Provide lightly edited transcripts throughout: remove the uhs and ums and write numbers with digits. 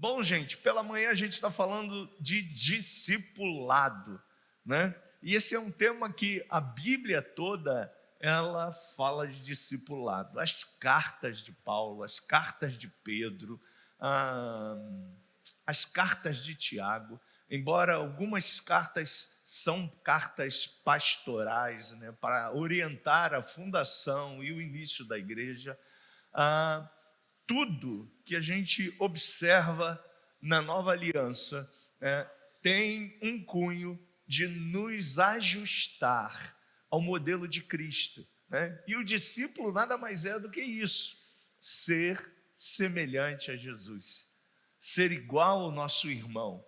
Bom, gente, pela manhã a gente está falando de discipulado, né? E esse é um tema que a Bíblia toda, ela fala de discipulado. As cartas de Paulo, as cartas de Pedro, as cartas de Tiago, embora algumas cartas são cartas pastorais, né, para orientar a fundação e o início da igreja, tudo que a gente observa na nova aliança tem um cunho de nos ajustar ao modelo de Cristo, né? E o discípulo nada mais é do que isso: ser semelhante a Jesus, ser igual ao nosso irmão.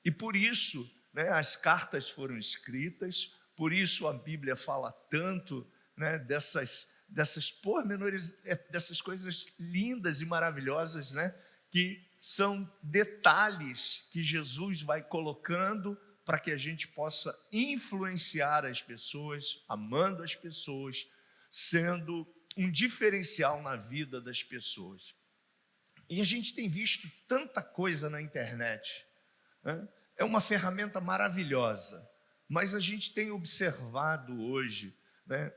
E por isso, né, as cartas foram escritas, por isso a Bíblia fala tanto, né, dessas pormenores, dessas coisas lindas e maravilhosas, né, que são detalhes que Jesus vai colocando para que a gente possa influenciar as pessoas, amando as pessoas, sendo um diferencial na vida das pessoas. E a gente tem visto tanta coisa na internet, né? É uma ferramenta maravilhosa, mas a gente tem observado hoje, né,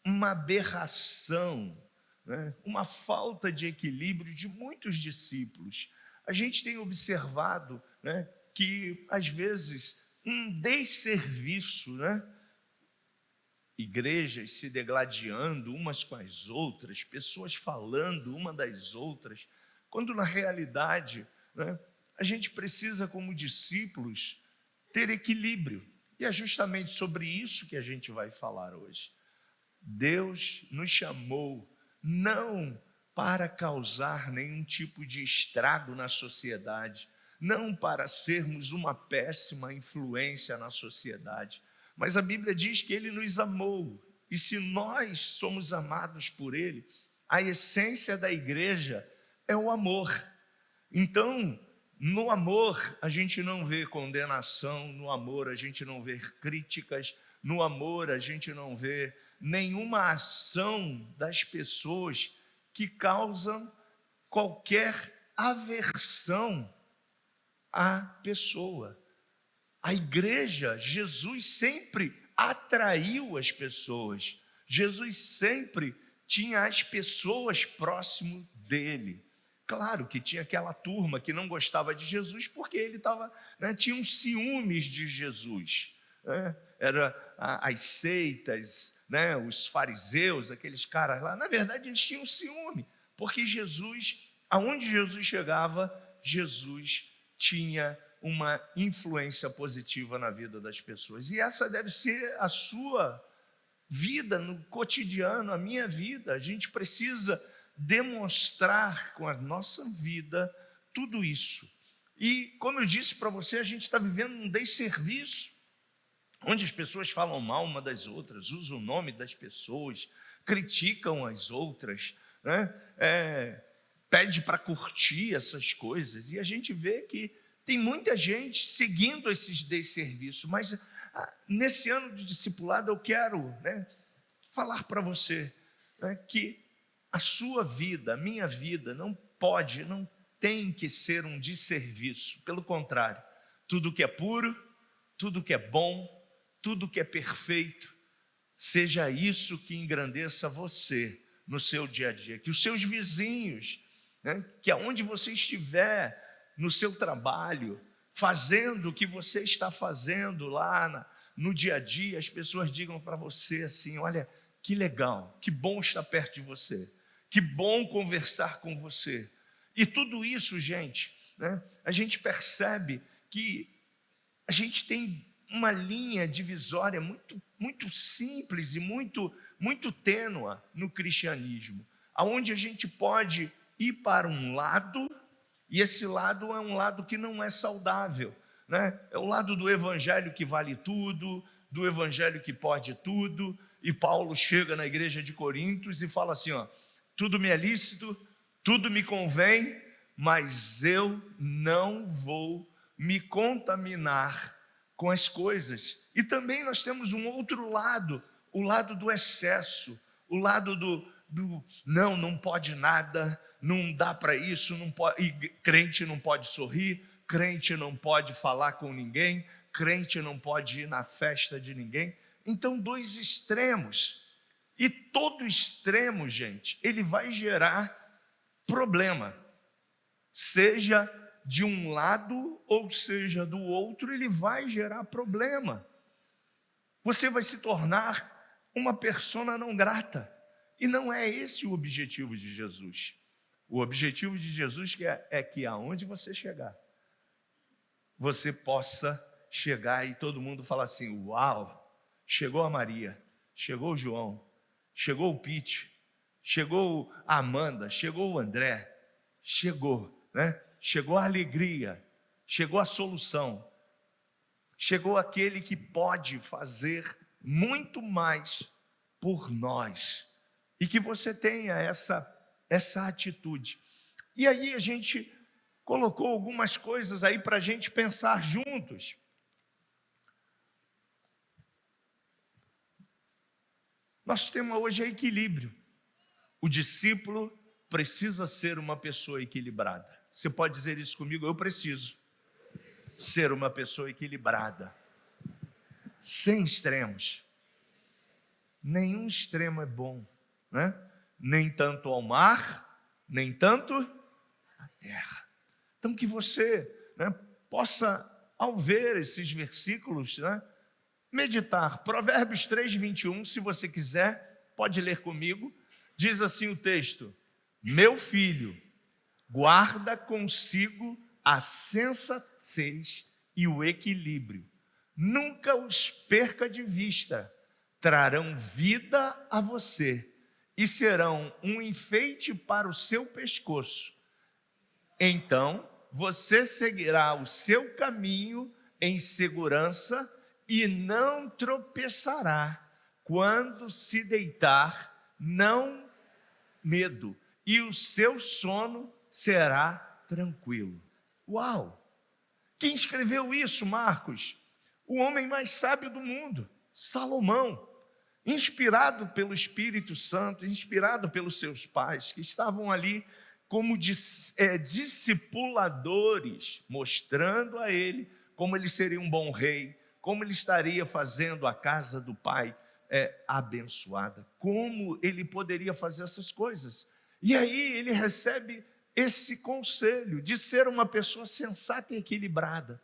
uma aberração, né, uma falta de equilíbrio de muitos discípulos. A gente tem observado, né, que às vezes um desserviço, né, igrejas se degladiando umas com as outras, pessoas falando uma das outras, quando na realidade, né, a gente precisa, como discípulos, ter equilíbrio. E é justamente sobre isso que a gente vai falar hoje. Deus nos chamou não para causar nenhum tipo de estrago na sociedade, não para sermos uma péssima influência na sociedade, mas a Bíblia diz que Ele nos amou, e se nós somos amados por Ele, a essência da igreja é o amor. Então, no amor a gente não vê condenação, no amor a gente não vê críticas, no amor a gente não vê nenhuma ação das pessoas que causam qualquer aversão à pessoa. A igreja, Jesus sempre atraiu as pessoas, Jesus sempre tinha as pessoas próximo dele. Claro que tinha aquela turma que não gostava de Jesus porque ele tinha uns ciúmes de Jesus, né? Era as seitas, né? Os fariseus, aqueles caras lá, na verdade eles tinham ciúme, porque Jesus, aonde Jesus chegava, Jesus tinha uma influência positiva na vida das pessoas. E essa deve ser a sua vida no cotidiano, a minha vida. A gente precisa demonstrar com a nossa vida tudo isso. E como eu disse para você, a gente está vivendo um desserviço, onde as pessoas falam mal uma das outras, usam o nome das pessoas, criticam as outras, né? Pede para curtir essas coisas, e a gente vê que tem muita gente seguindo esses desserviços. Mas nesse ano de discipulado eu quero, né, falar para você, né, que a sua vida, a minha vida, não tem que ser um desserviço. Pelo contrário, tudo que é puro, tudo que é bom, tudo que é perfeito, seja isso que engrandeça você no seu dia a dia. Que os seus vizinhos, né, que aonde você estiver, no seu trabalho, fazendo o que você está fazendo lá no dia a dia, as pessoas digam para você assim: olha, que legal, que bom estar perto de você, que bom conversar com você. E tudo isso, gente, né, a gente percebe que a gente tem uma linha divisória muito, muito simples e muito, muito tênua no cristianismo, aonde a gente pode ir para um lado, e esse lado é um lado que não é saudável, né? É o lado do evangelho que vale tudo, do evangelho que pode tudo. E Paulo chega na igreja de Coríntios e fala assim: tudo me é lícito, tudo me convém, mas eu não vou me contaminar com as coisas. E também nós temos um outro lado, o lado do excesso, o lado do não pode nada, não dá para isso, não pode, e crente não pode sorrir, crente não pode falar com ninguém, crente não pode ir na festa de ninguém. Então, dois extremos. E todo extremo, gente, ele vai gerar problema. Seja de um lado ou seja do outro, ele vai gerar problema. Você vai se tornar uma persona não grata. E não é esse o objetivo de Jesus. O objetivo de Jesus é que aonde você chegar, você possa chegar e todo mundo falar assim: uau, chegou a Maria, chegou o João, chegou o Pete, chegou a Amanda, chegou o André, chegou, né? Chegou a alegria, chegou a solução, chegou aquele que pode fazer muito mais por nós, e que você tenha essa atitude. E aí a gente colocou algumas coisas aí para a gente pensar juntos. Nosso tema hoje é equilíbrio. O discípulo precisa ser uma pessoa equilibrada. Você pode dizer isso comigo? Eu preciso ser uma pessoa equilibrada, sem extremos. Nenhum extremo é bom, né? Nem tanto ao mar, nem tanto à terra. Então que você, né, possa, ao ver esses versículos, né, meditar. Provérbios 3:21, se você quiser, pode ler comigo. Diz assim o texto: meu filho, guarda consigo a sensatez e o equilíbrio. Nunca os perca de vista. Trarão vida a você e serão um enfeite para o seu pescoço. Então você seguirá o seu caminho em segurança e não tropeçará. Quando se deitar, não medo, e o seu sono será tranquilo. Uau! Quem escreveu isso, Marcos? O homem mais sábio do mundo, Salomão, inspirado pelo Espírito Santo, inspirado pelos seus pais, que estavam ali como discipuladores, mostrando a ele como ele seria um bom rei, como ele estaria fazendo a casa do pai abençoada, como ele poderia fazer essas coisas. E aí ele recebe esse conselho de ser uma pessoa sensata e equilibrada.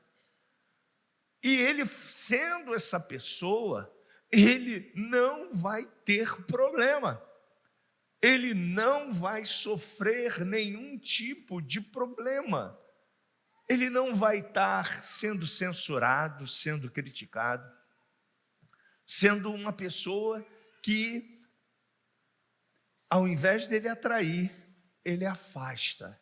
E ele, sendo essa pessoa, ele não vai ter problema. Ele não vai sofrer nenhum tipo de problema. Ele não vai estar sendo censurado, sendo criticado, sendo uma pessoa que, ao invés dele atrair, ele afasta.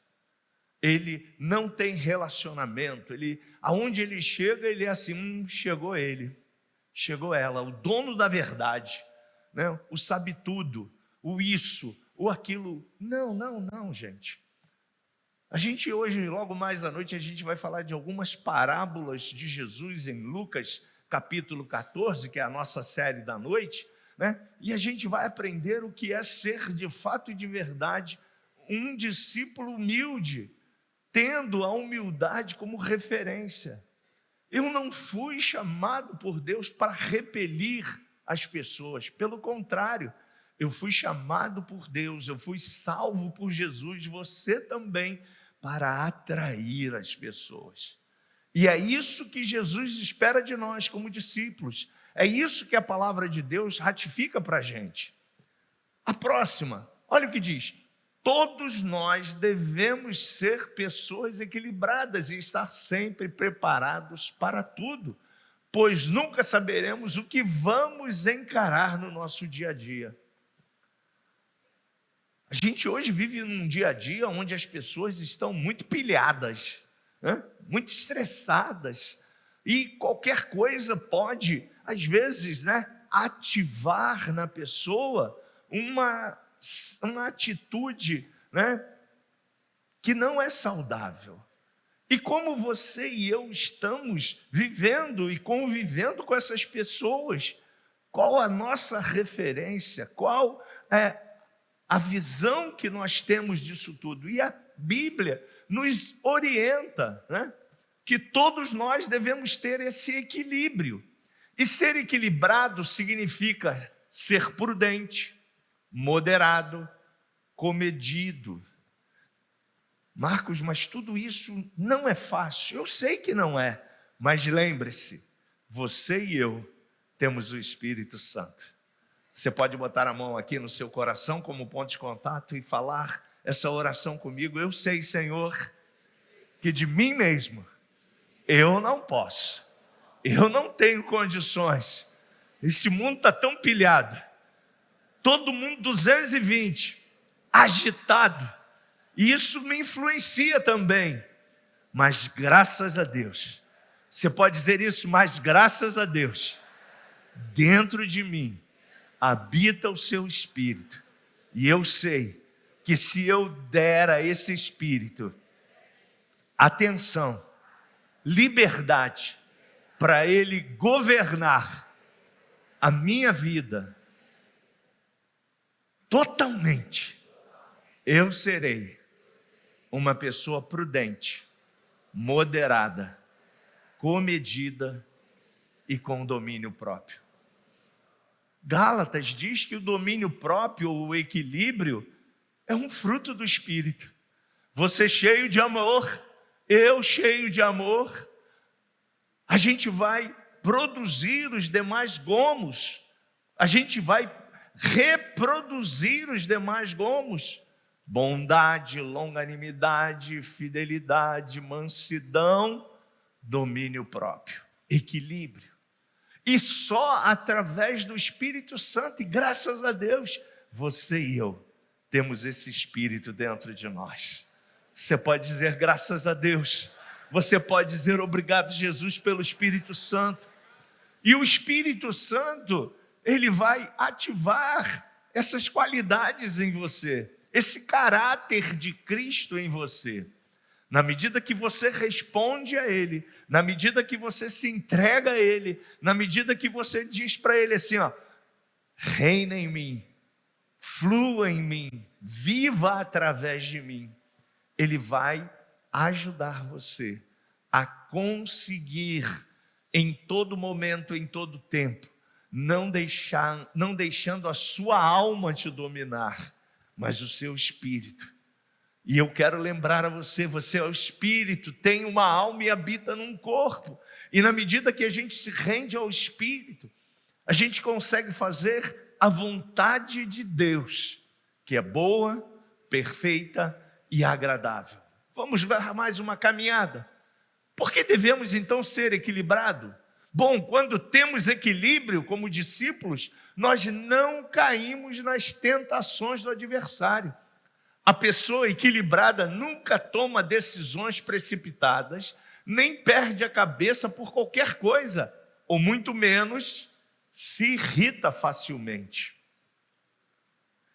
Ele não tem relacionamento. Aonde ele chega, ele é assim: chegou ele, chegou ela, o dono da verdade, né? O sabe tudo, o isso, o aquilo. Não, gente. A gente hoje, logo mais à noite, a gente vai falar de algumas parábolas de Jesus em Lucas, capítulo 14, que é a nossa série da noite, né? E a gente vai aprender o que é ser de fato e de verdade um discípulo humilde, tendo a humildade como referência. Eu não fui chamado por Deus para repelir as pessoas, pelo contrário, eu fui chamado por Deus, eu fui salvo por Jesus, você também, para atrair as pessoas. E é isso que Jesus espera de nós como discípulos, é isso que a palavra de Deus ratifica para a gente. A próxima, olha o que diz: todos nós devemos ser pessoas equilibradas e estar sempre preparados para tudo, pois nunca saberemos o que vamos encarar no nosso dia a dia. A gente hoje vive num dia a dia onde as pessoas estão muito pilhadas, né? Muito estressadas, e qualquer coisa pode, às vezes, né, ativar na pessoa uma atitude, né, que não é saudável. E como você e eu estamos vivendo e convivendo com essas pessoas, qual a nossa referência, qual é a visão que nós temos disso tudo. E a Bíblia nos orienta, né, que todos nós devemos ter esse equilíbrio. E ser equilibrado significa ser prudente, moderado, comedido. Marcos, mas tudo isso não é fácil. Eu sei que não é, mas lembre-se, você e eu temos o Espírito Santo. Você pode botar a mão aqui no seu coração como ponto de contato e falar essa oração comigo. Eu sei, Senhor, que de mim mesmo eu não posso, eu não tenho condições. Esse mundo está tão pilhado, todo mundo 220, agitado, e isso me influencia também. Mas graças a Deus, você pode dizer isso, mas graças a Deus, dentro de mim habita o seu Espírito, e eu sei que se eu der a esse Espírito atenção, liberdade, para ele governar a minha vida totalmente, eu serei uma pessoa prudente, moderada, comedida e com domínio próprio. Gálatas diz que o domínio próprio, o equilíbrio, é um fruto do Espírito. Você cheio de amor, eu cheio de amor, a gente vai produzir os demais gomos, a gente vai reproduzir os demais gomos: bondade, longanimidade, fidelidade, mansidão, domínio próprio, equilíbrio. E só através do Espírito Santo, e graças a Deus, você e eu temos esse Espírito dentro de nós. Você pode dizer graças a Deus, você pode dizer obrigado, Jesus, pelo Espírito Santo. E o Espírito Santo, ele vai ativar essas qualidades em você, esse caráter de Cristo em você. Na medida que você responde a Ele, na medida que você se entrega a Ele, na medida que você diz para Ele assim, ó, reina em mim, flua em mim, viva através de mim, Ele vai ajudar você a conseguir em todo momento, em todo tempo, não deixando a sua alma te dominar, mas o seu espírito. E eu quero lembrar a você, você é o espírito, tem uma alma e habita num corpo. E na medida que a gente se rende ao Espírito, a gente consegue fazer a vontade de Deus, que é boa, perfeita e agradável. Vamos dar mais uma caminhada. Por que devemos então ser equilibrados? Bom, quando temos equilíbrio como discípulos, nós não caímos nas tentações do adversário. A pessoa equilibrada nunca toma decisões precipitadas, nem perde a cabeça por qualquer coisa, ou muito menos se irrita facilmente.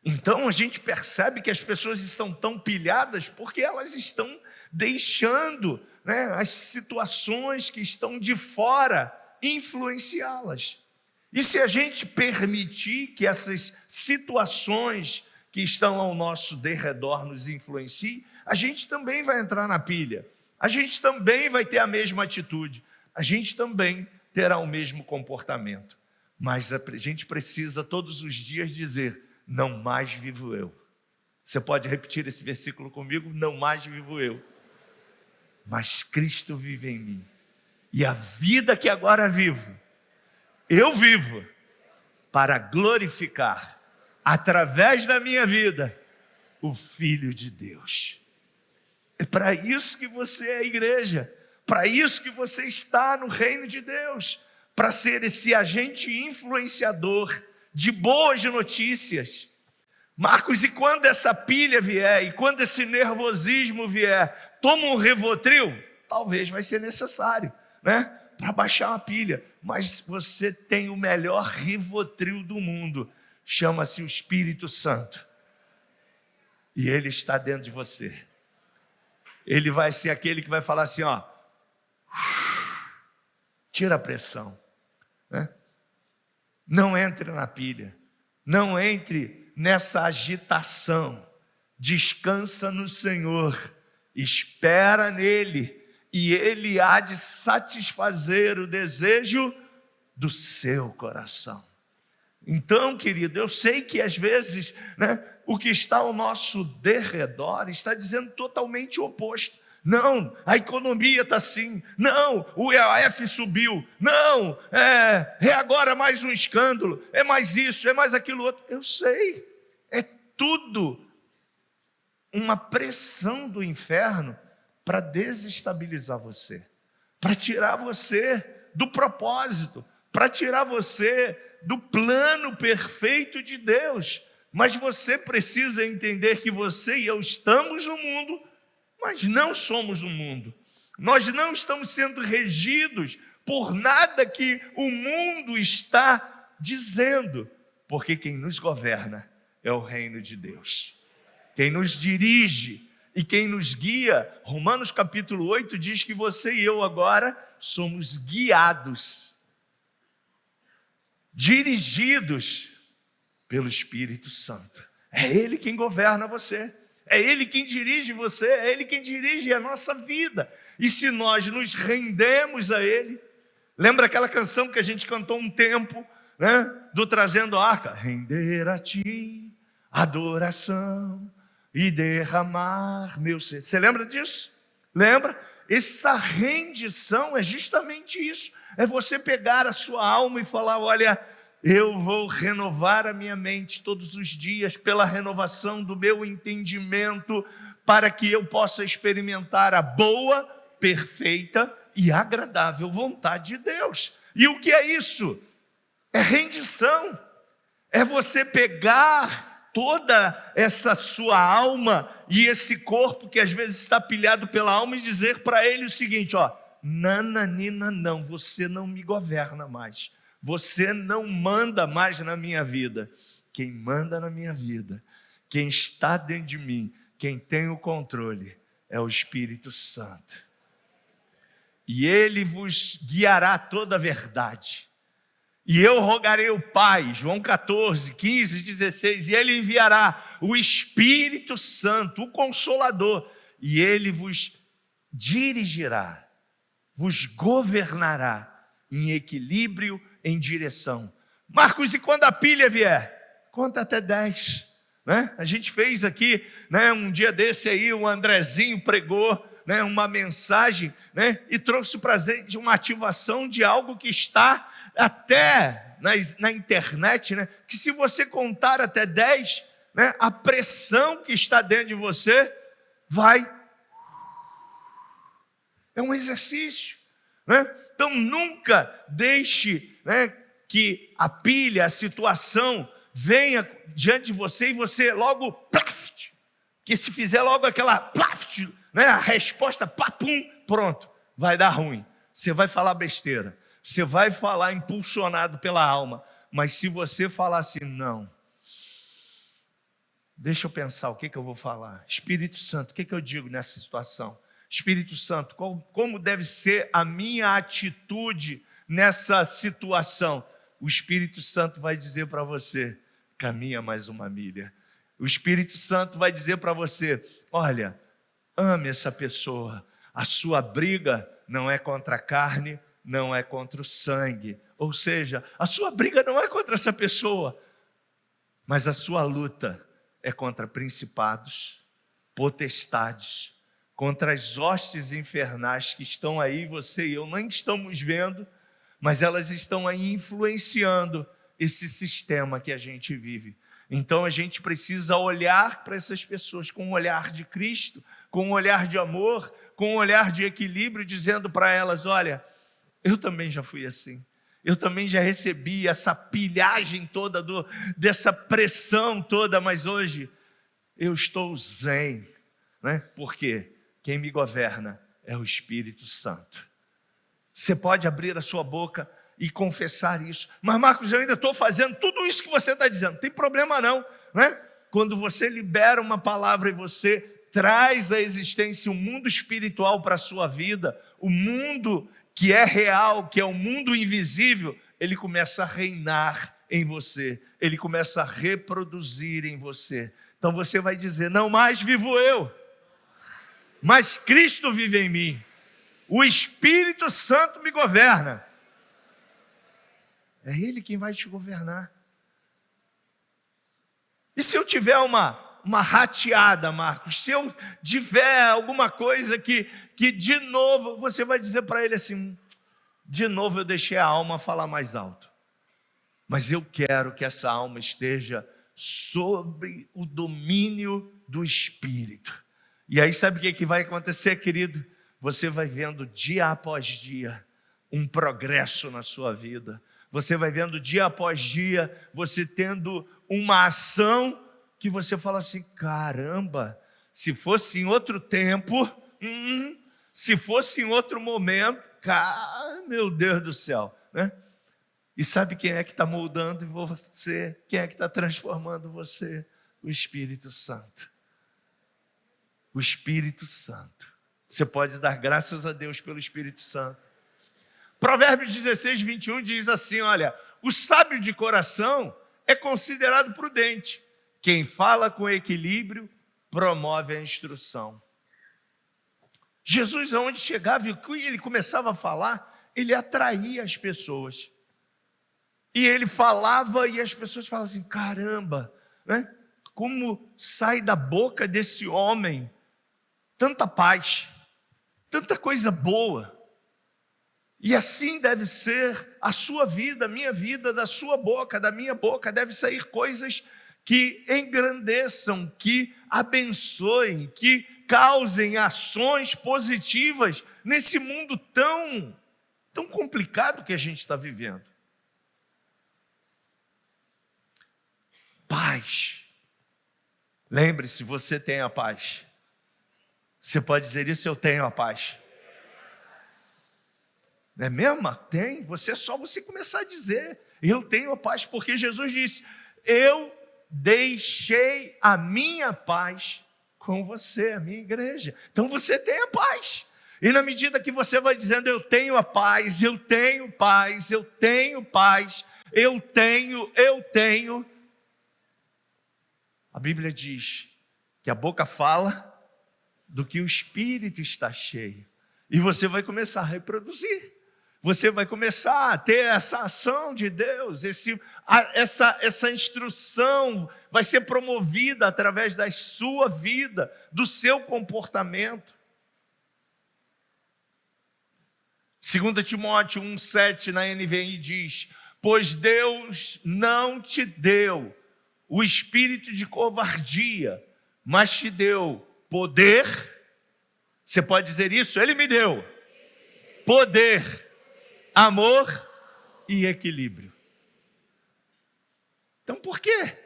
Então a gente percebe que as pessoas estão tão pilhadas porque elas estão deixando, né, as situações que estão de fora influenciá-las. E se a gente permitir que essas situações que estão ao nosso derredor nos influenciem, a gente também vai entrar na pilha, a gente também vai ter a mesma atitude, a gente também terá o mesmo comportamento. Mas a gente precisa todos os dias dizer, não mais vivo eu. Você pode repetir esse versículo comigo? Não mais vivo eu, mas Cristo vive em mim. E a vida que agora vivo, eu vivo para glorificar, através da minha vida, o Filho de Deus. É para isso que você é a igreja, para isso que você está no reino de Deus, para ser esse agente influenciador de boas notícias. Marcos, e quando essa pilha vier, e quando esse nervosismo vier, toma um Rivotril? Talvez vai ser necessário, né? Para baixar uma pilha, mas você tem o melhor Rivotril do mundo, chama-se o Espírito Santo, e Ele está dentro de você. Ele vai ser aquele que vai falar assim, ó, tira a pressão, né? Não entre na pilha, não entre nessa agitação, descansa no Senhor, espera nele, e ele há de satisfazer o desejo do seu coração. Então, querido, eu sei que às vezes, o que está ao nosso derredor está dizendo totalmente o oposto. Não, a economia está assim. Não, o EAF subiu. Não, é agora mais um escândalo. É mais isso, é mais aquilo outro. Eu sei, é tudo uma pressão do inferno para desestabilizar você, para tirar você do propósito, para tirar você do plano perfeito de Deus. Mas você precisa entender que você e eu estamos no mundo, mas não somos o mundo. Nós não estamos sendo regidos por nada que o mundo está dizendo, porque quem nos governa é o reino de Deus. Quem nos dirige e quem nos guia, Romanos capítulo 8 diz que você e eu agora somos guiados, dirigidos pelo Espírito Santo. É Ele quem governa você, é Ele quem dirige você, é Ele quem dirige a nossa vida. E se nós nos rendemos a Ele, lembra aquela canção que a gente cantou um tempo, do Trazendo a Arca? Render a Ti adoração e derramar meu ser. Você lembra disso? Lembra? Essa rendição é justamente isso. É você pegar a sua alma e falar: olha, eu vou renovar a minha mente todos os dias pela renovação do meu entendimento, para que eu possa experimentar a boa, perfeita e agradável vontade de Deus. E o que é isso? É rendição. É você pegar toda essa sua alma e esse corpo que às vezes está pilhado pela alma e dizer para ele o seguinte: nananina, não, você não me governa mais, você não manda mais na minha vida. Quem manda na minha vida, quem está dentro de mim, quem tem o controle é o Espírito Santo, e ele vos guiará toda a verdade. E eu rogarei ao Pai, João 14, 15, 16, e Ele enviará o Espírito Santo, o Consolador, e Ele vos dirigirá, vos governará em equilíbrio, em direção. Marcos, e quando a pilha vier? Conta até 10. A gente fez aqui, um dia desse aí, o Andrezinho pregou uma mensagem, e trouxe para a gente uma ativação de algo que está até na internet, que se você contar até 10, a pressão que está dentro de você vai. É um exercício, Então nunca deixe que a pilha, a situação venha diante de você e você logo plaft, que se fizer logo aquela plaft, a resposta papum, pronto, vai dar ruim. Você vai falar besteira, você vai falar impulsionado pela alma. Mas se você falar assim: não, deixa eu pensar o que eu vou falar. Espírito Santo, o que eu digo nessa situação? Espírito Santo, como deve ser a minha atitude nessa situação? O Espírito Santo vai dizer para você: caminha mais uma milha. O Espírito Santo vai dizer para você: olha, ame essa pessoa. A sua briga não é contra a carne, não é contra o sangue. Ou seja, a sua briga não é contra essa pessoa, mas a sua luta é contra principados, potestades, contra as hostes infernais que estão aí, você e eu nem estamos vendo, mas elas estão aí influenciando esse sistema que a gente vive. Então a gente precisa olhar para essas pessoas com um olhar de Cristo, com um olhar de amor, com um olhar de equilíbrio, dizendo para elas: olha, eu também já fui assim, eu também já recebi essa pilhagem toda, dessa pressão toda, mas hoje eu estou zen, porque quem me governa é o Espírito Santo. Você pode abrir a sua boca e confessar isso: mas Marcos, eu ainda estou fazendo tudo isso que você está dizendo. Não tem problema não, Quando você libera uma palavra e você traz à existência o mundo espiritual para a sua vida, o mundo que é real, que é o mundo invisível, ele começa a reinar em você, ele começa a reproduzir em você. Então você vai dizer: não mais vivo eu, mas Cristo vive em mim. O Espírito Santo me governa. É Ele quem vai te governar. E se eu tiver uma rateada, Marcos, se eu tiver alguma coisa que de novo, você vai dizer para ele assim: de novo eu deixei a alma falar mais alto. Mas eu quero que essa alma esteja sobre o domínio do Espírito. E aí sabe o que vai acontecer, querido? Você vai vendo dia após dia um progresso na sua vida. Você vai vendo dia após dia, você tendo uma ação que você fala assim: caramba, se fosse em outro tempo, se fosse em outro momento, meu Deus do céu, né? E sabe quem é que está moldando você? Quem é que está transformando você? O Espírito Santo. O Espírito Santo. Você pode dar graças a Deus pelo Espírito Santo. Provérbios 16, 21 diz assim: olha, o sábio de coração é considerado prudente. Quem fala com equilíbrio promove a instrução. Jesus, aonde chegava e ele começava a falar, ele atraía as pessoas. E ele falava e as pessoas falavam assim: caramba, né? Como sai da boca desse homem tanta paz, tanta coisa boa. E assim deve ser a sua vida, a minha vida, da sua boca, da minha boca, deve sair coisas que engrandeçam, que abençoem, que causem ações positivas nesse mundo tão complicado que a gente está vivendo. Paz. Lembre-se, você tem a paz. Você pode dizer isso: eu tenho a paz. Não é mesmo? Tem. Só você começar a dizer: eu tenho a paz, porque Jesus disse: eu deixei a minha paz com você, a minha igreja. Então você tem a paz. E na medida que você vai dizendo: eu tenho a paz, eu tenho paz, eu tenho paz, eu tenho. A Bíblia diz que a boca fala do que o Espírito está cheio. E você vai começar a reproduzir. Você vai começar a ter essa ação de Deus, essa instrução vai ser promovida através da sua vida, do seu comportamento. 2 Timóteo 1,7 na NVI diz: pois Deus não te deu o espírito de covardia, mas te deu poder. Você pode dizer isso? Ele me deu poder, amor e equilíbrio. Então por quê?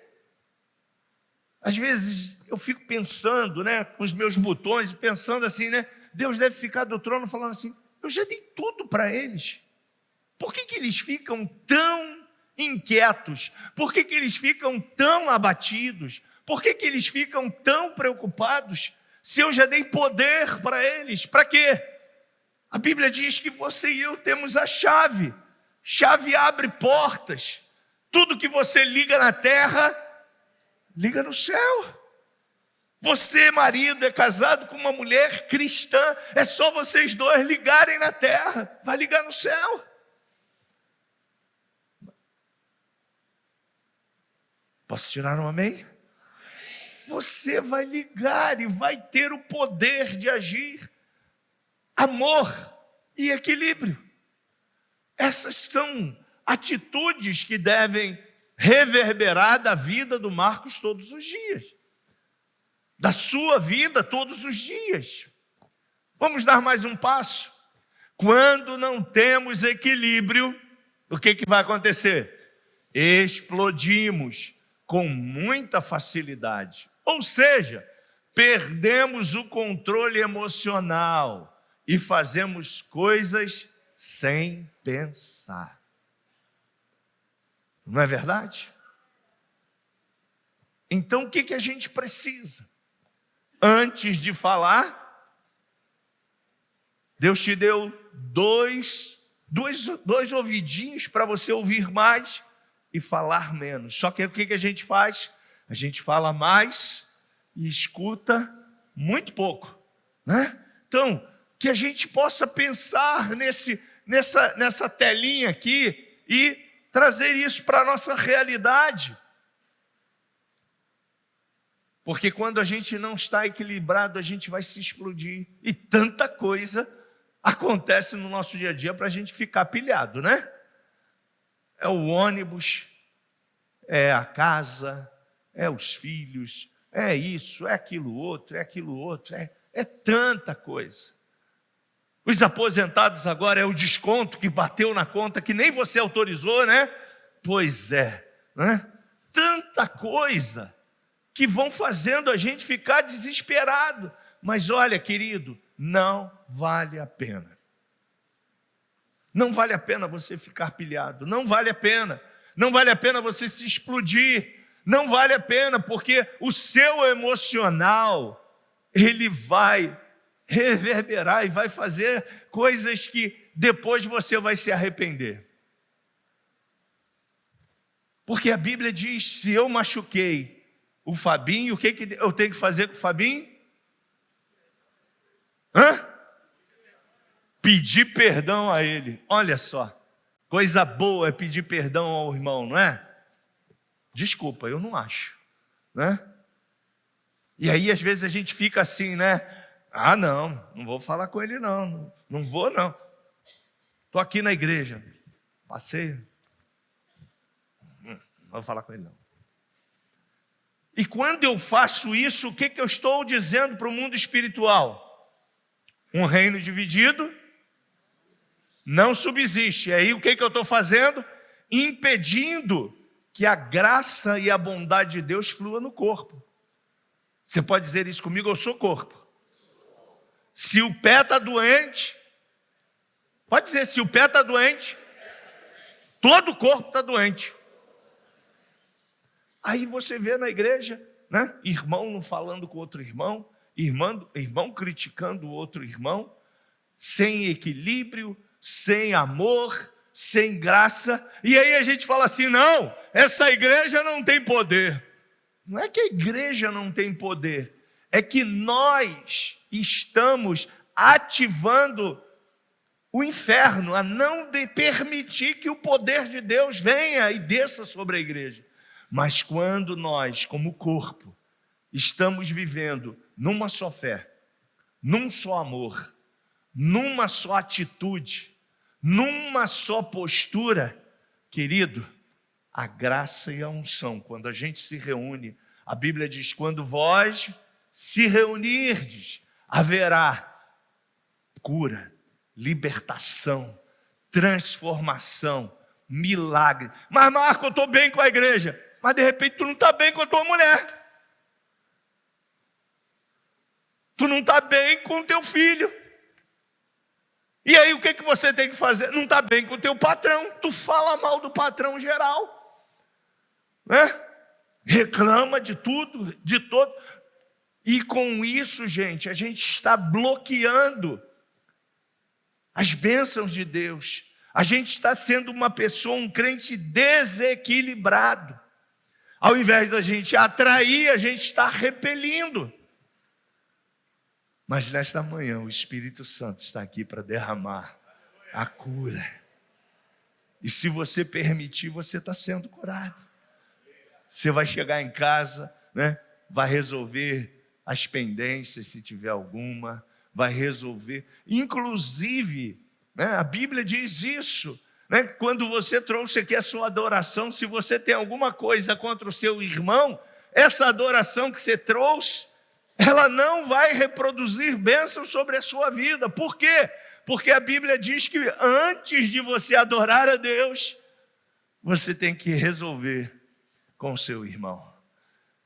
Às vezes eu fico pensando, né, com os meus botões, pensando assim, né, Deus deve ficar do trono falando assim: eu já dei tudo para eles. Por que eles ficam tão inquietos? Por que eles ficam tão abatidos? Por que eles ficam tão preocupados? Se eu já dei poder para eles, para quê? A Bíblia diz que você e eu temos a chave. Chave abre portas. Tudo que você liga na terra, liga no céu. Você, marido, é casado com uma mulher cristã, é só vocês dois ligarem na terra, vai ligar no céu. Posso tirar um amém? Você vai ligar e vai ter o poder de agir. Amor e equilíbrio. Essas são atitudes que devem reverberar da vida do Marcos todos os dias. Da sua vida todos os dias. Vamos dar mais um passo? Quando não temos equilíbrio, o que vai acontecer? Explodimos com muita facilidade. Ou seja, perdemos o controle emocional e fazemos coisas sem pensar. Não é verdade? Então o que a gente precisa? Antes de falar, Deus te deu dois ouvidinhos para você ouvir mais e falar menos. Só que o que a gente faz? A gente fala mais e escuta muito pouco, né? Então, que a gente possa pensar nessa telinha aqui e trazer isso para a nossa realidade. Porque quando a gente não está equilibrado, a gente vai se explodir. E tanta coisa acontece no nosso dia a dia para a gente ficar pilhado, né? É o ônibus, é a casa, é os filhos, é isso, é aquilo outro, é tanta coisa. Os aposentados agora é o desconto que bateu na conta, que nem você autorizou, né? Pois é, né? Tanta coisa que vão fazendo a gente ficar desesperado. Mas olha, querido, não vale a pena. Não vale a pena você ficar pilhado, não vale a pena. Não vale a pena você se explodir, não vale a pena, porque o seu emocional, ele vai reverberar e vai fazer coisas que depois você vai se arrepender. Porque a Bíblia diz, se eu machuquei o Fabinho, o que eu tenho que fazer com o Fabinho? Pedir perdão a ele. Olha só, coisa boa é pedir perdão ao irmão, não é? Desculpa, eu não acho, né? E aí às vezes a gente fica assim, né? Ah, não vou falar com ele não vou não. Estou aqui na igreja, passei, não vou falar com ele não. E quando eu faço isso, o que eu estou dizendo para o mundo espiritual? Um reino dividido não subsiste. E aí o que eu estou fazendo? Impedindo que a graça e a bondade de Deus flua no corpo. Você pode dizer isso comigo? Eu sou corpo. Se o pé está doente, pode dizer, se o pé está doente, todo o corpo está doente. Aí você vê na igreja, né? Irmão não falando com outro irmão, irmão criticando o outro irmão, sem equilíbrio, sem amor, sem graça. E aí a gente fala assim, não, essa igreja não tem poder. Não é que a igreja não tem poder, é que nós estamos ativando o inferno, a não permitir que o poder de Deus venha e desça sobre a igreja. Mas quando nós, como corpo, estamos vivendo numa só fé, num só amor, numa só atitude, numa só postura, querido, a graça e a unção, quando a gente se reúne, a Bíblia diz, quando vós se reunirdes, haverá cura, libertação, transformação, milagre. Mas Marco, eu estou bem com a igreja. Mas de repente tu não está bem com a tua mulher. Tu não está bem com o teu filho. E aí o que você tem que fazer? Não está bem com o teu patrão. Tu fala mal do patrão geral, né? Reclama de tudo, de todo. E com isso, gente, a gente está bloqueando as bênçãos de Deus. A gente está sendo uma pessoa, um crente desequilibrado. Ao invés da gente atrair, a gente está repelindo. Mas nesta manhã o Espírito Santo está aqui para derramar a cura. E se você permitir, você está sendo curado. Você vai chegar em casa, né? Vai resolver as pendências, se tiver alguma, vai resolver. Inclusive, né, a Bíblia diz isso. Né? Quando você trouxe aqui a sua adoração, se você tem alguma coisa contra o seu irmão, essa adoração que você trouxe, ela não vai reproduzir bênção sobre a sua vida. Por quê? Porque a Bíblia diz que antes de você adorar a Deus, você tem que resolver com o seu irmão.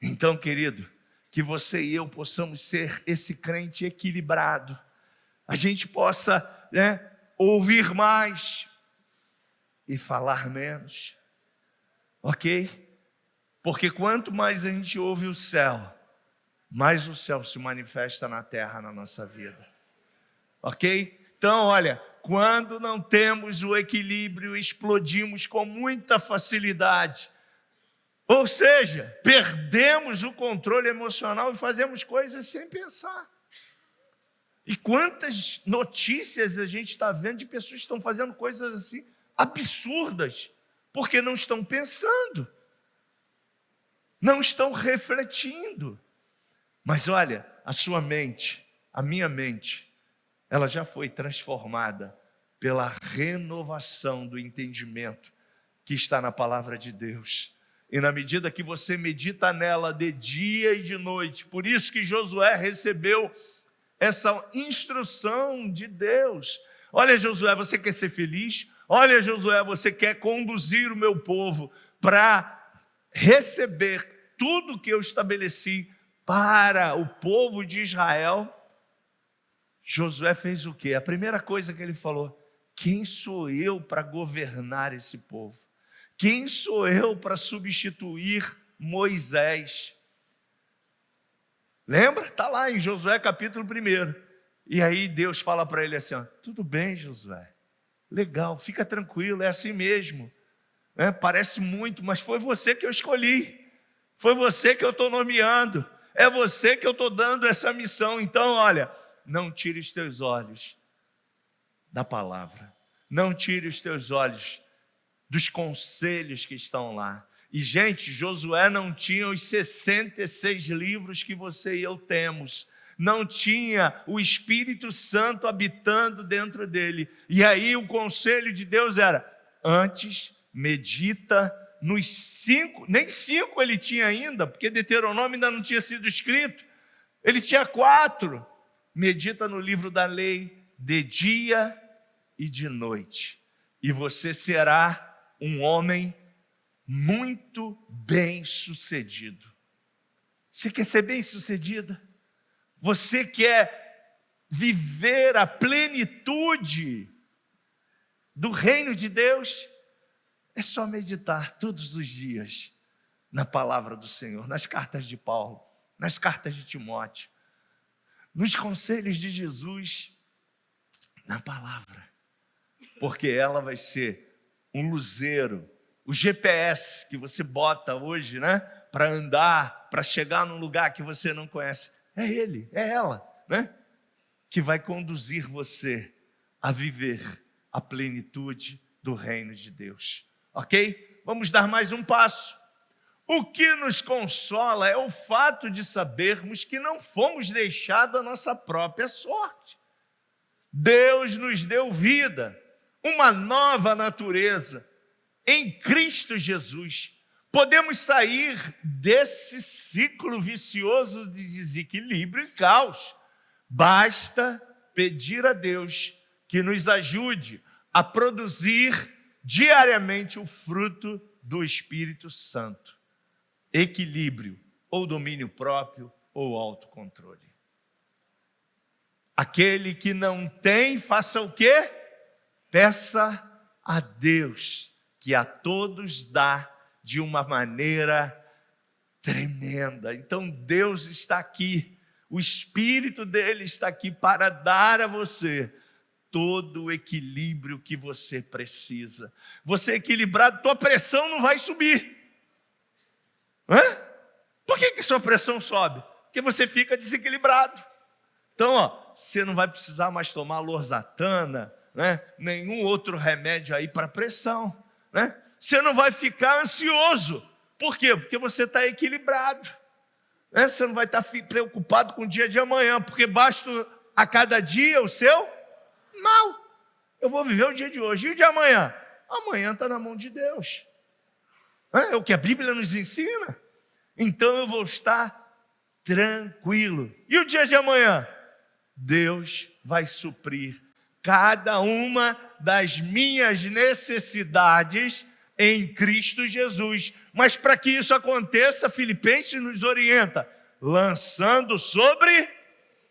Então, querido, que você e eu possamos ser esse crente equilibrado. A gente possa, né, ouvir mais e falar menos, ok? Porque quanto mais a gente ouve o céu, mais o céu se manifesta na terra, na nossa vida, ok? Então, olha, quando não temos o equilíbrio, explodimos com muita facilidade. Ou seja, perdemos o controle emocional e fazemos coisas sem pensar. E quantas notícias a gente está vendo de pessoas que estão fazendo coisas assim absurdas, porque não estão pensando, não estão refletindo. Mas olha, a sua mente, a minha mente, ela já foi transformada pela renovação do entendimento que está na palavra de Deus. E na medida que você medita nela de dia e de noite, por isso que Josué recebeu essa instrução de Deus. Olha, Josué, você quer ser feliz? Olha, Josué, você quer conduzir o meu povo para receber tudo que eu estabeleci para o povo de Israel? Josué fez o quê? A primeira coisa que ele falou: quem sou eu para governar esse povo? Quem sou eu para substituir Moisés? Lembra? Está lá em Josué capítulo 1. E aí Deus fala para ele assim: ó, tudo bem, Josué, legal, fica tranquilo, é assim mesmo. Parece muito, mas foi você que eu escolhi, foi você que eu estou nomeando, é você que eu estou dando essa missão. Então, olha, não tire os teus olhos da palavra, não tire os teus olhos dos conselhos que estão lá. E, gente, Josué não tinha os 66 livros que você e eu temos, não tinha o Espírito Santo habitando dentro dele. E aí o conselho de Deus era: antes medita nos 5, nem 5 ele tinha ainda, porque Deuteronômio ainda não tinha sido escrito, ele tinha 4. Medita no livro da lei de dia e de noite, e você será um homem muito bem sucedido. Você quer ser bem sucedida? Você quer viver a plenitude do reino de Deus? É só meditar todos os dias na palavra do Senhor, nas cartas de Paulo, nas cartas de Timóteo, nos conselhos de Jesus, na palavra, porque ela vai ser um luzeiro, o GPS que você bota hoje, né, para andar, para chegar num lugar que você não conhece. É ele, é ela, né, que vai conduzir você a viver a plenitude do reino de Deus. Ok? Vamos dar mais um passo. O que nos consola é o fato de sabermos que não fomos deixados à nossa própria sorte. Deus nos deu vida, uma nova natureza em Cristo Jesus. Podemos sair desse ciclo vicioso de desequilíbrio e caos. Basta pedir a Deus que nos ajude a produzir diariamente o fruto do Espírito Santo: equilíbrio, ou domínio próprio, ou autocontrole. Aquele que não tem, faça o quê? Peça a Deus, que a todos dá de uma maneira tremenda. Então Deus está aqui, o Espírito dele está aqui para dar a você todo o equilíbrio que você precisa. Você é equilibrado, tua pressão não vai subir. Por que sua pressão sobe? Porque você fica desequilibrado. Então, você não vai precisar mais tomar losartana, né? Nenhum outro remédio aí para pressão, né? Você não vai ficar ansioso. Por quê? Porque você está equilibrado, né? Você não vai estar preocupado com o dia de amanhã, porque basta a cada dia o seu mal. Eu vou viver o dia de hoje. E o de amanhã? Amanhã está na mão de Deus. É o que a Bíblia nos ensina. Então eu vou estar tranquilo. E o dia de amanhã? Deus vai suprir cada uma das minhas necessidades em Cristo Jesus. Mas para que isso aconteça, Filipenses nos orienta: lançando sobre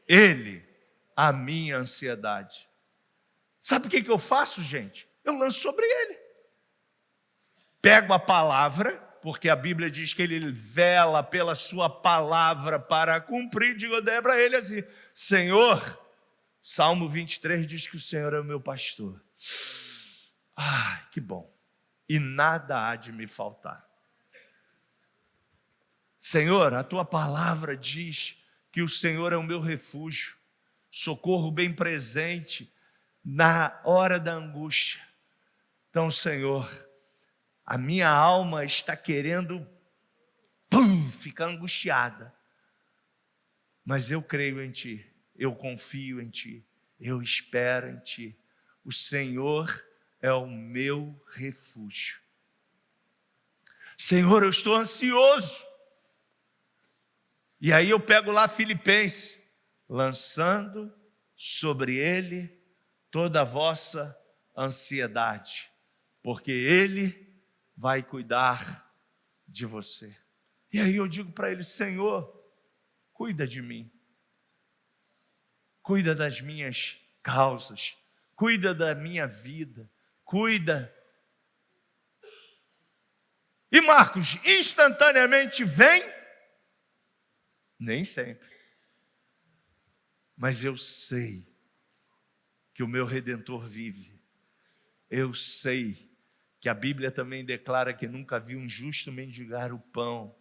Ele a minha ansiedade. Sabe o que eu faço, gente? Eu lanço sobre Ele. Pego a palavra, porque a Bíblia diz que Ele vela pela sua palavra para cumprir. Digo para Ele assim: Senhor, Salmo 23 diz que o Senhor é o meu pastor. Ai, que bom. E nada há de me faltar. Senhor, a tua palavra diz que o Senhor é o meu refúgio, socorro bem presente na hora da angústia. Então, Senhor, a minha alma está querendo ficar angustiada, mas eu creio em Ti, eu confio em Ti, eu espero em Ti. O Senhor é o meu refúgio. Senhor, eu estou ansioso. E aí eu pego lá Filipenses, lançando sobre Ele toda a vossa ansiedade, porque Ele vai cuidar de você. E aí eu digo para Ele: Senhor, cuida de mim, cuida das minhas causas, cuida da minha vida, cuida. E Marcos, instantaneamente vem? Nem sempre. Mas eu sei que o meu Redentor vive. Eu sei que a Bíblia também declara que nunca viu um justo mendigar o pão,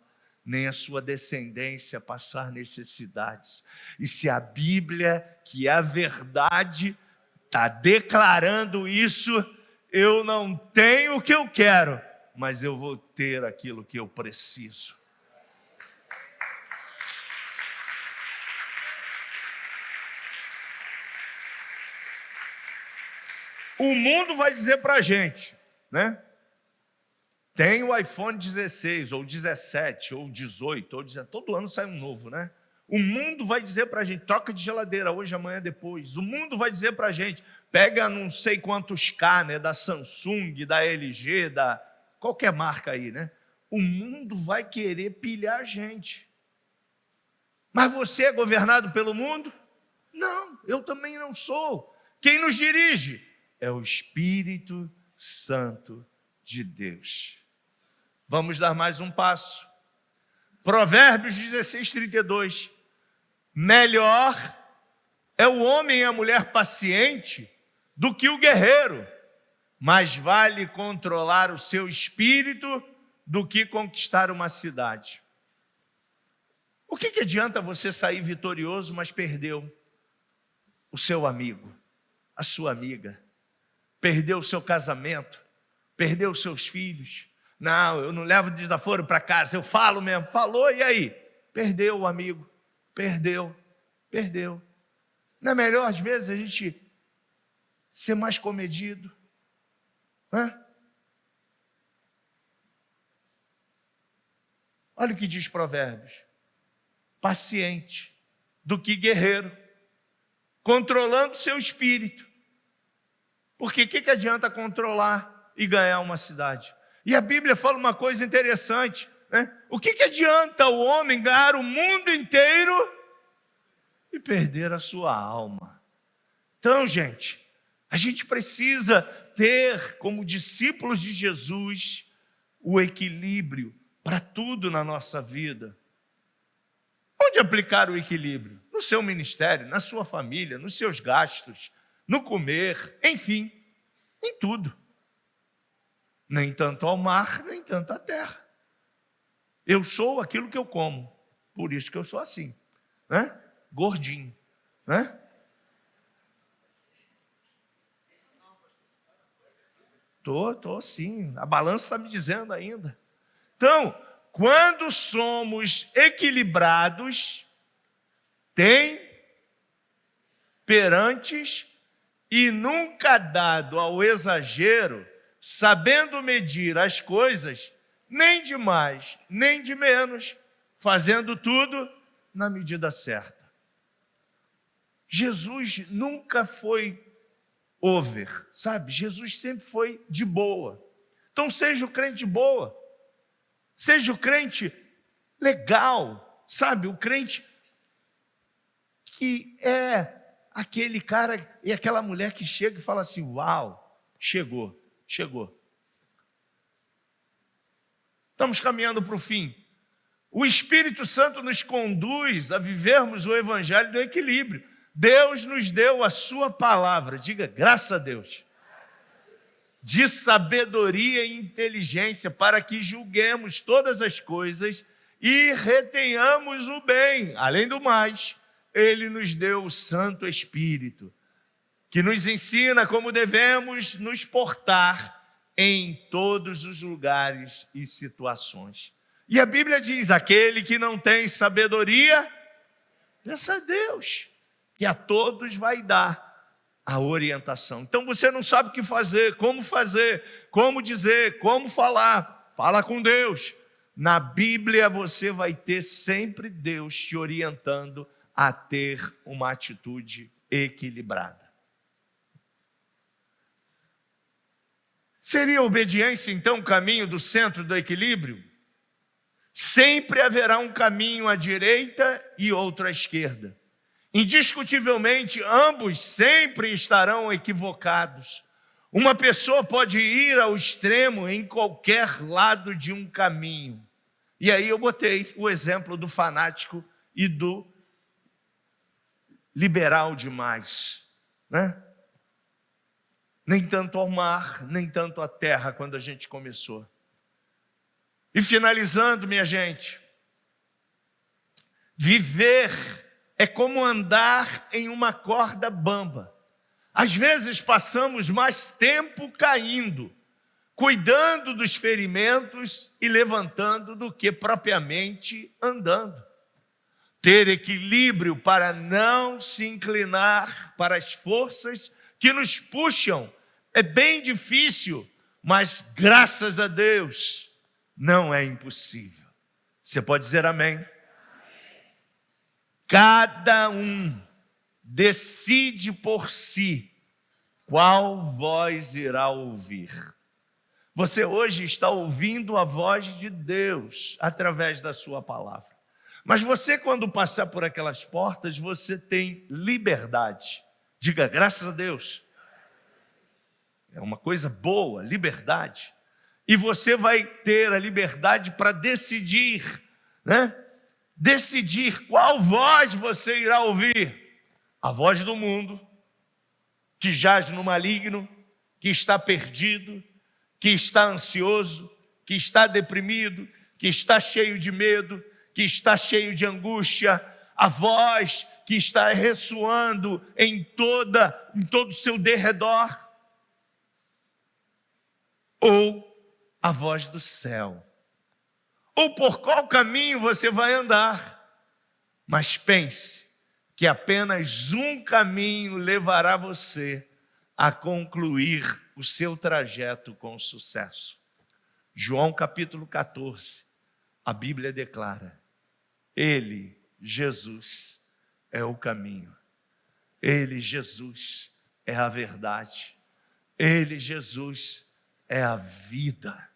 nem a sua descendência passar necessidades. E se a Bíblia, que é a verdade, está declarando isso, eu não tenho o que eu quero, mas eu vou ter aquilo que eu preciso. O mundo vai dizer para a gente, né? Tem o iPhone 16, ou 17, ou 18, ou 19, todo ano sai um novo, né? O mundo vai dizer para a gente: troca de geladeira hoje, amanhã, depois. O mundo vai dizer para a gente: pega não sei quantos K, né? Da Samsung, da LG, da qualquer marca aí, né? O mundo vai querer pilhar a gente. Mas você é governado pelo mundo? Não, eu também não sou. Quem nos dirige? É o Espírito Santo de Deus. Vamos dar mais um passo. Provérbios 16:32. Melhor é o homem e a mulher paciente do que o guerreiro, mais vale controlar o seu espírito do que conquistar uma cidade. O que adianta você sair vitorioso, mas perdeu o seu amigo, a sua amiga? Perdeu o seu casamento, perdeu os seus filhos. Não, eu não levo desaforo para casa, eu falo mesmo. Falou, e aí? Perdeu o amigo, perdeu. Não é melhor, às vezes, a gente ser mais comedido? Olha o que diz Provérbios: paciente do que guerreiro, controlando seu espírito. Porque o que adianta controlar e ganhar uma cidade? E a Bíblia fala uma coisa interessante, né? O que adianta o homem ganhar o mundo inteiro e perder a sua alma? Então, gente, a gente precisa ter, como discípulos de Jesus, o equilíbrio para tudo na nossa vida. Onde aplicar o equilíbrio? No seu ministério, na sua família, nos seus gastos, no comer, enfim, em tudo. Nem tanto ao mar, nem tanto à terra. Eu sou aquilo que eu como, por isso que eu sou assim, né? Gordinho, né? Tô sim, a balança está me dizendo ainda. Então, quando somos equilibrados, temperantes e nunca dado ao exagero, sabendo medir as coisas, nem de mais, nem de menos, fazendo tudo na medida certa. Jesus nunca foi over, sabe? Jesus sempre foi de boa. Então seja o crente de boa, seja o crente legal, sabe? O crente que é aquele cara e aquela mulher que chega e fala assim: uau, chegou. Estamos caminhando para o fim. O Espírito Santo nos conduz a vivermos o evangelho do equilíbrio. Deus nos deu a sua palavra, diga graças a Deus, de sabedoria e inteligência para que julguemos todas as coisas e retenhamos o bem. Além do mais, Ele nos deu o Santo Espírito, que nos ensina como devemos nos portar em todos os lugares e situações. E a Bíblia diz, aquele que não tem sabedoria, peça a Deus, que a todos vai dar a orientação. Então você não sabe o que fazer, como dizer, como falar. Fala com Deus. Na Bíblia você vai ter sempre Deus te orientando a ter uma atitude equilibrada. Seria a obediência então o caminho do centro do equilíbrio? Sempre haverá um caminho à direita e outro à esquerda. Indiscutivelmente, ambos sempre estarão equivocados. Uma pessoa pode ir ao extremo em qualquer lado de um caminho. E aí eu botei o exemplo do fanático e do liberal demais, né? Nem tanto ao mar, nem tanto à terra, quando a gente começou. E finalizando, minha gente, viver é como andar em uma corda bamba. Às vezes passamos mais tempo caindo, cuidando dos ferimentos e levantando do que propriamente andando. Ter equilíbrio para não se inclinar para as forças que nos puxam é bem difícil, mas graças a Deus não é impossível. Você pode dizer amém? Cada um decide por si qual voz irá ouvir. Você hoje está ouvindo a voz de Deus através da sua palavra. Mas você, quando passar por aquelas portas, você tem liberdade. Diga, graças a Deus. É uma coisa boa, liberdade. E você vai ter a liberdade para decidir, né? Decidir qual voz você irá ouvir. A voz do mundo, que jaz no maligno, que está perdido, que está ansioso, que está deprimido, que está cheio de medo, que está cheio de angústia, a voz que está ressoando em todo o seu derredor, ou a voz do céu, ou por qual caminho você vai andar. Mas pense que apenas um caminho levará você a concluir o seu trajeto com sucesso. João capítulo 14, a Bíblia declara: Ele, Jesus, é o caminho. Ele, Jesus, é a verdade. Ele, Jesus, é a vida.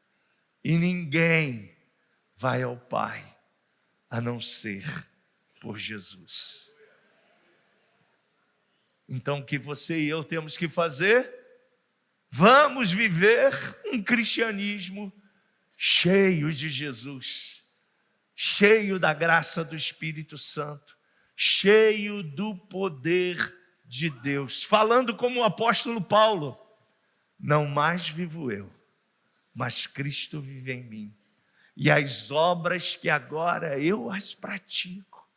E ninguém vai ao Pai a não ser por Jesus. Então, o que você e eu temos que fazer? Vamos viver um cristianismo cheio de Jesus, cheio da graça do Espírito Santo, cheio do poder de Deus. Falando como o apóstolo Paulo: não mais vivo eu, mas Cristo vive em mim. E as obras que agora eu as pratico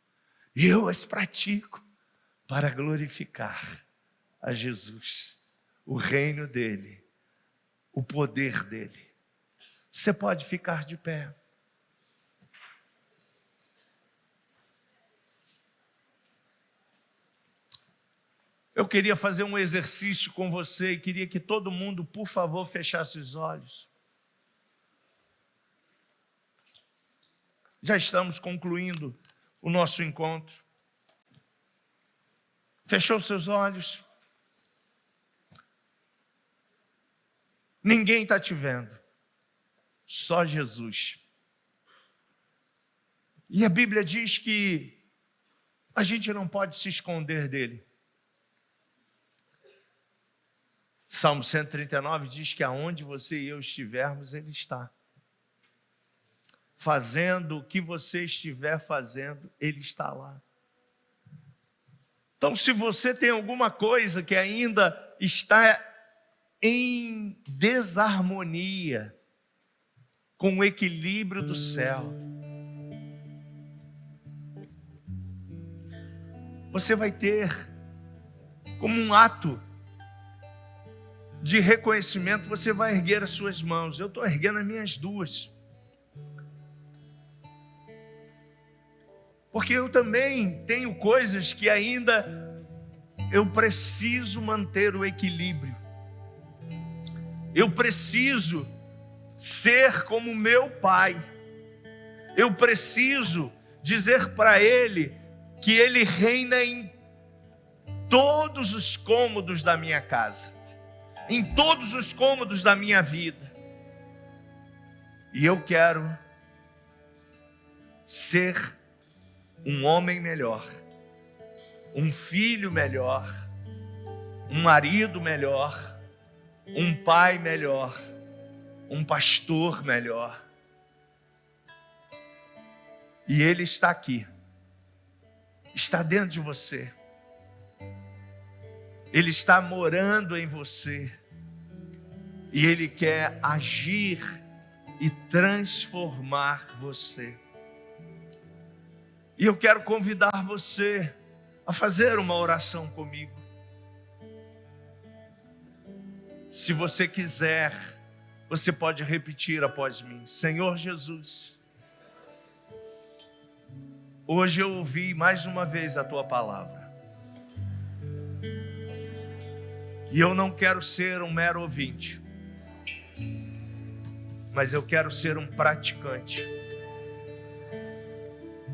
para glorificar a Jesus, o reino dele, o poder dele. Você pode ficar de pé. Eu queria fazer um exercício com você e queria que todo mundo, por favor, fechasse os olhos. Já estamos concluindo o nosso encontro. Fechou seus olhos? Ninguém está te vendo, só Jesus. E a Bíblia diz que a gente não pode se esconder dele. Salmo 139 diz que aonde você e eu estivermos, ele está. Fazendo o que você estiver fazendo, ele está lá. Então, se você tem alguma coisa que ainda está em desarmonia com o equilíbrio do céu, você vai ter, como um ato de reconhecimento, você vai erguer as suas mãos. Eu estou erguendo as minhas duas, porque eu também tenho coisas que ainda eu preciso manter o equilíbrio. Eu preciso ser como meu pai. Eu preciso dizer para Ele que Ele reina em todos os cômodos da minha casa, em todos os cômodos da minha vida. E eu quero ser um homem melhor, um filho melhor, um marido melhor, um pai melhor, um pastor melhor. E Ele está aqui, está dentro de você, Ele está morando em você, e Ele quer agir e transformar você. E eu quero convidar você a fazer uma oração comigo. Se você quiser, você pode repetir após mim. Senhor Jesus, hoje eu ouvi mais uma vez a Tua palavra. E eu não quero ser um mero ouvinte, mas eu quero ser um praticante.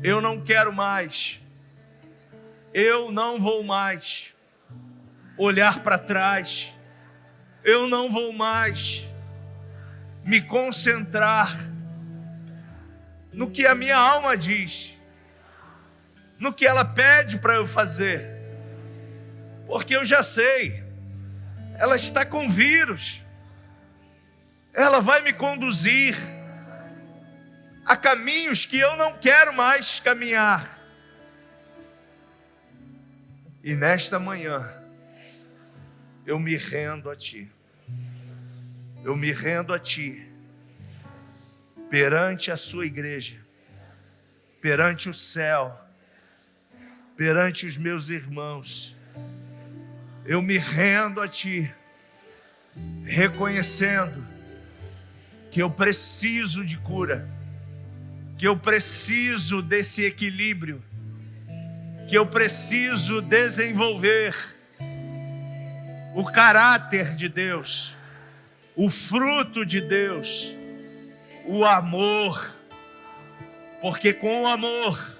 Eu não quero mais, eu não vou mais olhar para trás, eu não vou mais me concentrar no que a minha alma diz, no que ela pede para eu fazer, porque eu já sei, ela está com vírus, ela vai me conduzir a caminhos que eu não quero mais caminhar. E nesta manhã, eu me rendo a Ti. Eu me rendo a Ti, perante a Sua igreja, perante o céu, perante os meus irmãos. Eu me rendo a Ti, reconhecendo que eu preciso de cura, que eu preciso desse equilíbrio, que eu preciso desenvolver o caráter de Deus, o fruto de Deus, o amor, porque com o amor,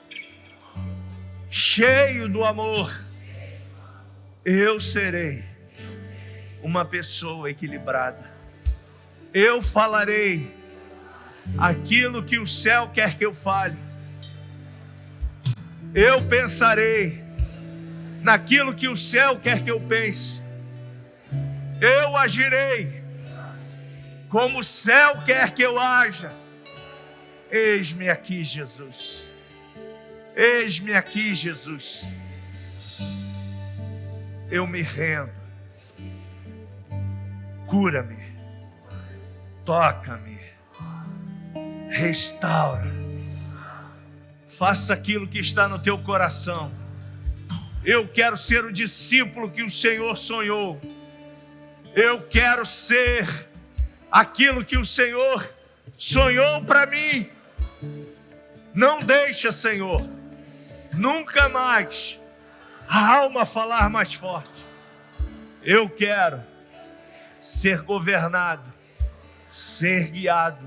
cheio do amor, eu serei uma pessoa equilibrada. Eu falarei aquilo que o céu quer que eu fale. Eu pensarei naquilo que o céu quer que eu pense. Eu agirei como o céu quer que eu haja. Eis-me aqui, Jesus. Eis-me aqui, Jesus. Eu me rendo. Cura-me. Toca-me. Restaura. Faça aquilo que está no teu coração. Eu quero ser o discípulo que o Senhor sonhou. Eu quero ser aquilo que o Senhor sonhou para mim. Não deixa, Senhor, nunca mais a alma falar mais forte. Eu quero ser governado, ser guiado,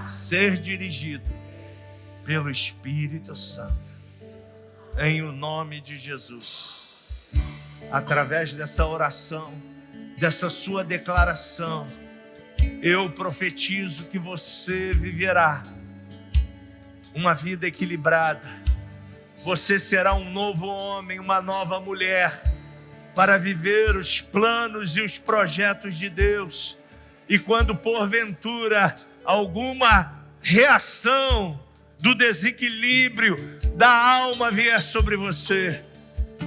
ser dirigido pelo Espírito Santo, em o nome de Jesus. Através dessa oração, dessa sua declaração, eu profetizo que você viverá uma vida equilibrada. Você será um novo homem, uma nova mulher, para viver os planos e os projetos de Deus. E quando porventura alguma reação do desequilíbrio da alma vier sobre você,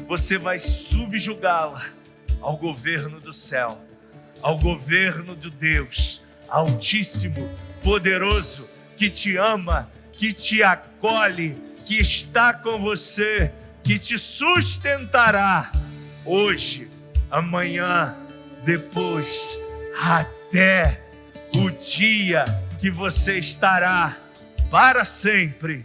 você vai subjugá-la ao governo do céu, ao governo do Deus Altíssimo, poderoso, que te ama, que te acolhe, que está com você, que te sustentará hoje, amanhã, depois, até o dia que você estará para sempre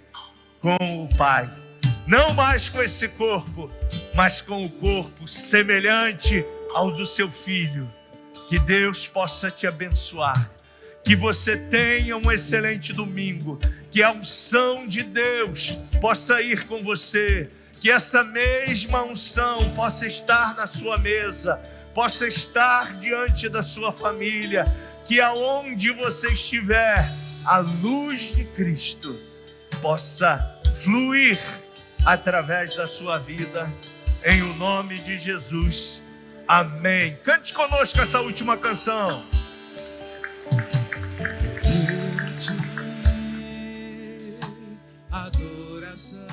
com o Pai. Não mais com esse corpo, mas com o corpo semelhante ao do seu Filho. Que Deus possa te abençoar. Que você tenha um excelente domingo. Que a unção de Deus possa ir com você. Que essa mesma unção possa estar na sua mesa, possa estar diante da sua família. Que aonde você estiver, a luz de Cristo possa fluir através da sua vida, em o nome de Jesus, amém. Cante conosco essa última canção. Adoração.